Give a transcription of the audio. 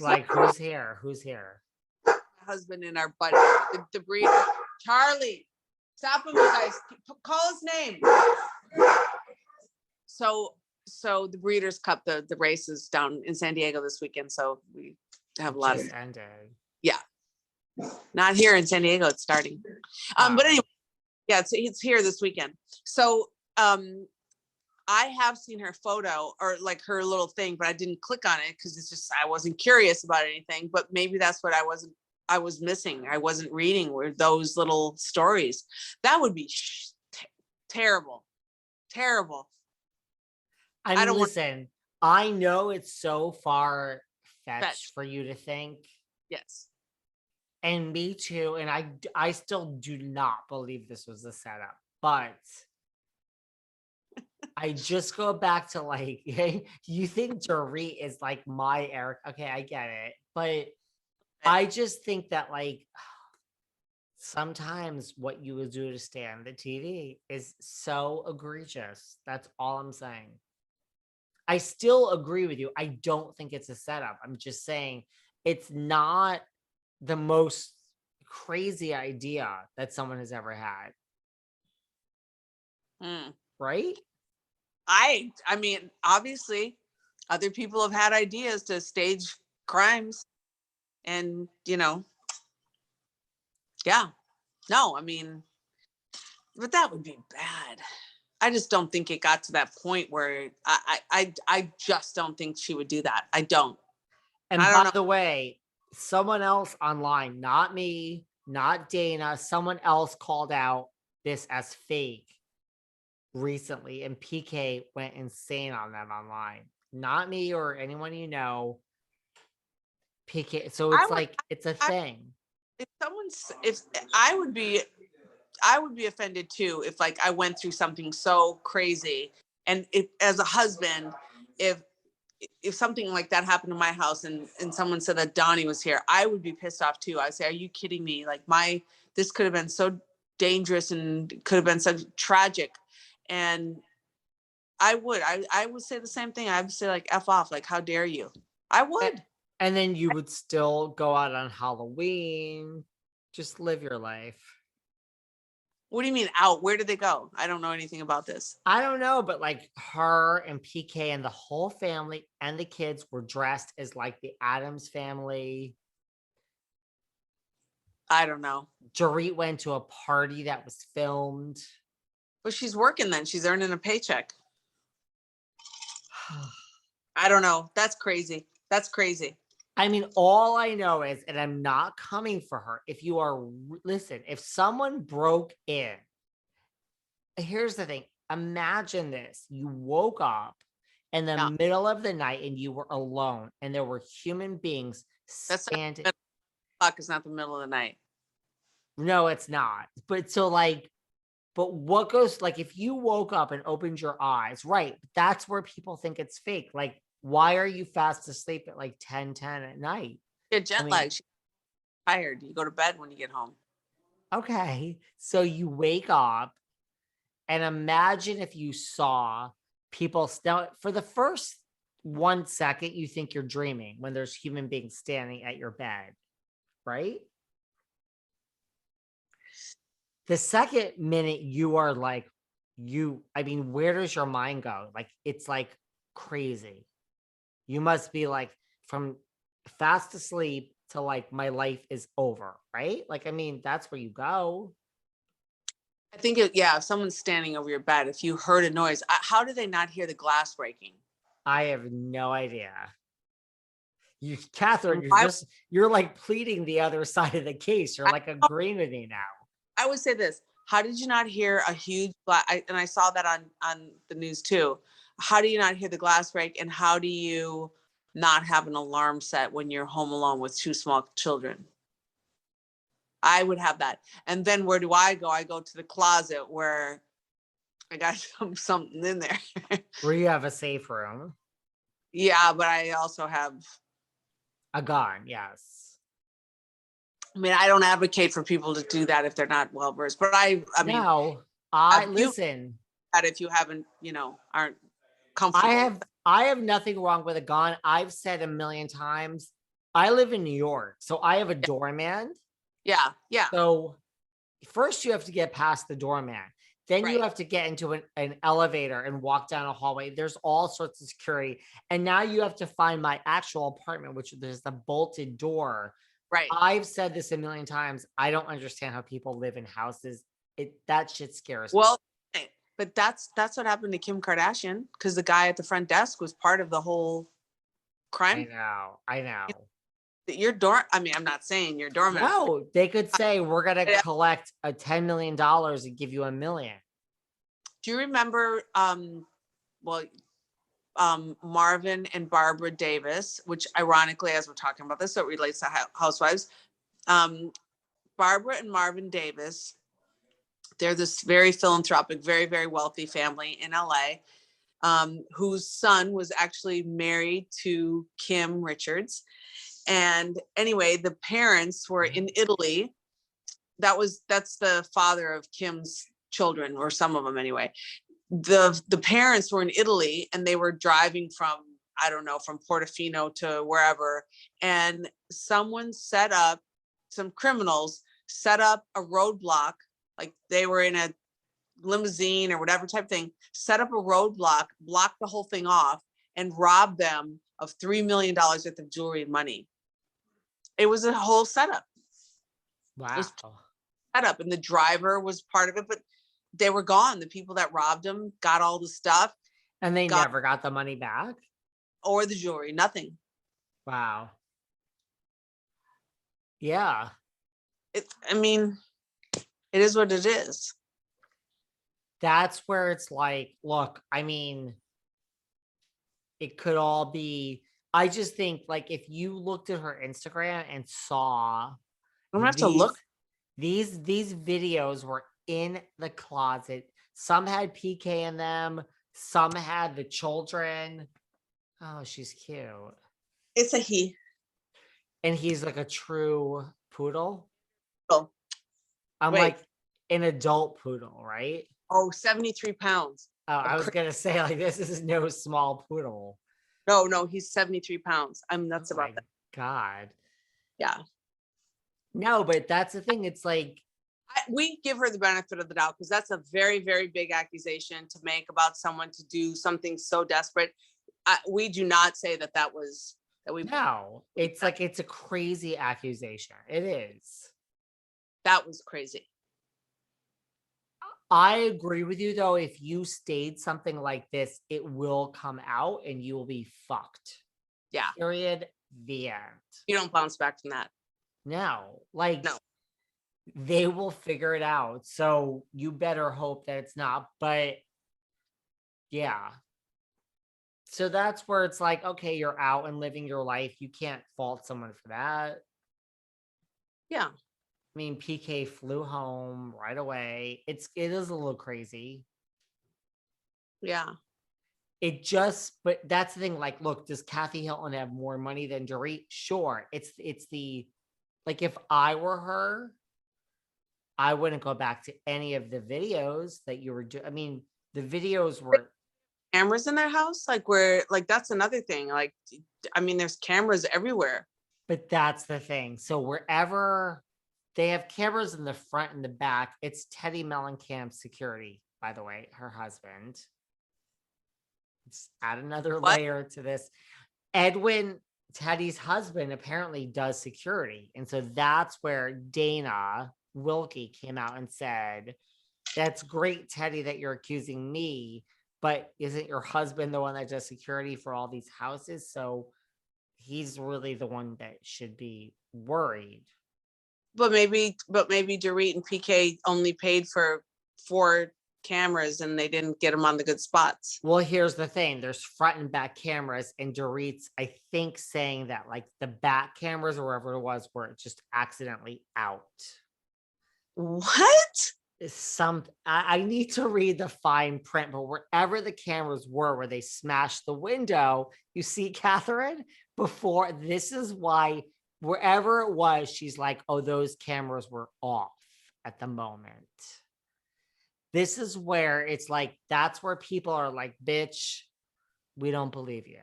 Like, who's here? Who's here? My husband and our buddy, the breeder. Charlie, stop him, you guys. Call his name. So the Breeders' Cup, the race is down in San Diego this weekend. So we have a lot of ended. Yeah. Not here in San Diego, it's starting. But anyway, yeah, it's here this weekend. So I have seen her photo or like her little thing, but I didn't click on it because it's just I wasn't curious about anything. But maybe that's what I was missing. I wasn't reading were those little stories. That would be terrible. Terrible. I don't listen. I know it's so far fetched for you to think. Yes. And me too. And I still do not believe this was a setup, but I just go back to like, you think Dorit is like my Eric. Okay, I get it. But I just think that like sometimes what you would do to stand the TV is so egregious. That's all I'm saying. I still agree with you. I don't think it's a setup. I'm just saying it's not the most crazy idea that someone has ever had. Right? I mean, obviously, other people have had ideas to stage crimes and, yeah. No, I mean, but that would be bad. I just don't think it got to that point where I just don't think she would do that. I don't. And by the way, someone else online, not me, not Dana, someone else called out this as fake recently, and PK went insane on them online. Not me or anyone you know. PK. So it's it's a thing. If I would be offended too if like I went through something so crazy, and if as a husband, if something like that happened in my house and someone said that Donnie was here, I would be pissed off too. I'd say, are you kidding me? Like this could have been so dangerous and could have been so tragic. And I would say the same thing. I would say like, F off. Like, how dare you? I would. And then you would still go out on Halloween, just live your life. What do you mean out? Where did they go? I don't know anything about this. I don't know, but like her and PK and the whole family and the kids were dressed as like the Addams family. I don't know. Dorit went to a party that was filmed. Well, she's working then. She's earning a paycheck. I don't know. That's crazy. That's crazy. I mean, all I know is, and I'm not coming for her. If someone broke in, here's the thing. Imagine this. You woke up in the middle of the night and you were alone and there were human beings standing. Clock is not the middle of the night. No, it's not. But what goes, like, if you woke up and opened your eyes, right, that's where people think it's fake. Like, why are you fast asleep at like 10 at night? You're jet lagged. She's tired. You go to bed when you get home. Okay. So you wake up and imagine if you saw people for the first 1 second, you think you're dreaming when there's human beings standing at your bed, right? The second minute you are like, where does your mind go? Like, it's like crazy. You must be like from fast asleep to like, my life is over, right? Like, I mean, that's where you go. I think, if someone's standing over your bed, if you heard a noise, how do they not hear the glass breaking? I have no idea. Kathryn, you're like pleading the other side of the case. You're like agreeing with me now. I would say this. How did you not hear a huge and I saw that on the news too. How do you not hear the glass break? And how do you not have an alarm set when you're home alone with 2 small children? I would have that. And then where do I go? I go to the closet where I got something in there. Where you have a safe room. Yeah, but I also have a gun. Yes. I mean, I don't advocate for people to do that if they're not well versed, but I mean, listen. That if you haven't, aren't comfortable. I have nothing wrong with a gun. I've said a million times, I live in New York, so I have a doorman. Yeah. Yeah. So first you have to get past the doorman. Then you Right. have to get into an elevator and walk down a hallway. There's all sorts of security. And now you have to find my actual apartment, which there's the bolted door. Right. I've said this a million times. I don't understand how people live in houses. That shit scares me. Well, but that's what happened to Kim Kardashian, because the guy at the front desk was part of the whole I crime. know. I know. Your door. I mean, I'm not saying your doorman. No, they could say we're gonna collect a $10 million and give you $1 million. Do you remember well Marvin and Barbara Davis, which ironically, as we're talking about this, so it relates to housewives. Barbara and Marvin Davis, they're this very philanthropic, very, very wealthy family in LA, whose son was actually married to Kim Richards. And anyway, the parents were in Italy. That's the father of Kim's children, or some of them anyway. The parents were in Italy, and they were driving from, I don't know, from Portofino to wherever, and some criminals set up a roadblock, like they were in a limousine or whatever type thing, set up a roadblock, blocked the whole thing off, and robbed them of $3 million worth of jewelry and money. It was a whole setup. Wow. Setup, and the driver was part of it, but they were gone. The people that robbed them got all the stuff, and they never got the money back, or the jewelry. Nothing. Wow. Yeah. I mean, it is what it is. That's where it's like, look, I mean, it could all be. I just think, like, if you looked at her Instagram and saw, I'm gonna have to look. These videos were in the closet. Some had PK in them. Some had the children. Oh, she's cute. It's a he. And he's like a true poodle. Oh, I'm like an adult poodle, right? Oh, 73 pounds. Oh, I was gonna say, like, this is no small poodle. No, he's 73 pounds. I'm nuts about that. God. Yeah. No, but that's the thing. It's like, we give her the benefit of the doubt, because that's a very, very big accusation to make about someone to do something so desperate. We do not say that was that we. No, it's like, it's a crazy accusation. It is. That was crazy. I agree with you, though. If you stayed something like this, it will come out and you will be fucked. Yeah. Period. The end. You don't bounce back from that. No, like, no. They will figure it out. So you better hope that it's not. But yeah. So that's where it's like, okay, you're out and living your life. You can't fault someone for that. Yeah. I mean, PK flew home right away. It is a little crazy. Yeah. But that's the thing. Like, look, does Kathy Hilton have more money than Dorit? Sure. It's the, like, if I were her, I wouldn't go back to any of the videos that you were doing. I mean, the videos were cameras in their house. Like, where, like, that's another thing. Like, I mean, there's cameras everywhere. But that's the thing. So wherever they have cameras in the front and the back, it's Teddy Mellencamp's security, by the way, her husband. Let's add another layer to this. Edwin, Teddy's husband, apparently does security. And so that's where Dana Wilkie came out and said, that's great, Teddy, that you're accusing me, but isn't your husband the one that does security for all these houses? So he's really the one that should be worried. But maybe Dorit and PK only paid for 4 cameras and they didn't get them on the good spots. Well, here's the thing. There's front and back cameras, and Dorit's, I think, saying that, like, the back cameras or wherever it was were just accidentally out. What? I need to read the fine print, but wherever the cameras were, where they smashed the window, you see, Kathryn, before, this is why, wherever it was, she's like, oh, those cameras were off at the moment. This is where it's like, that's where people are like, bitch, we don't believe you.